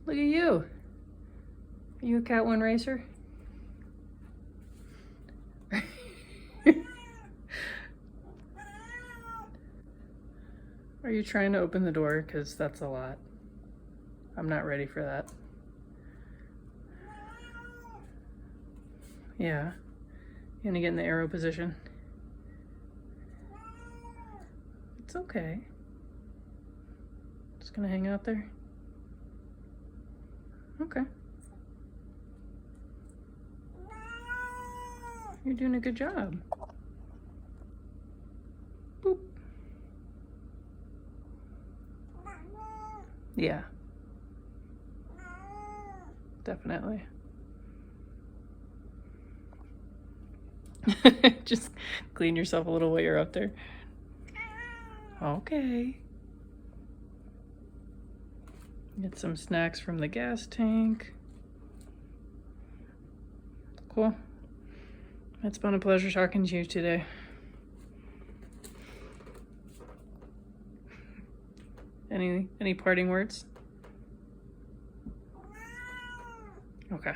Look at you. Are you a Cat 1 racer? Are you trying to open the door? Because that's a lot. I'm not ready for that. Yeah. You gonna get in the arrow position? It's okay. Just gonna hang out there? Okay. You're doing a good job. Boop. Yeah. Definitely. Just clean yourself a little while you're up there. Okay. Get some snacks from the gas tank. Cool. It's been a pleasure talking to you today. Any parting words? Okay.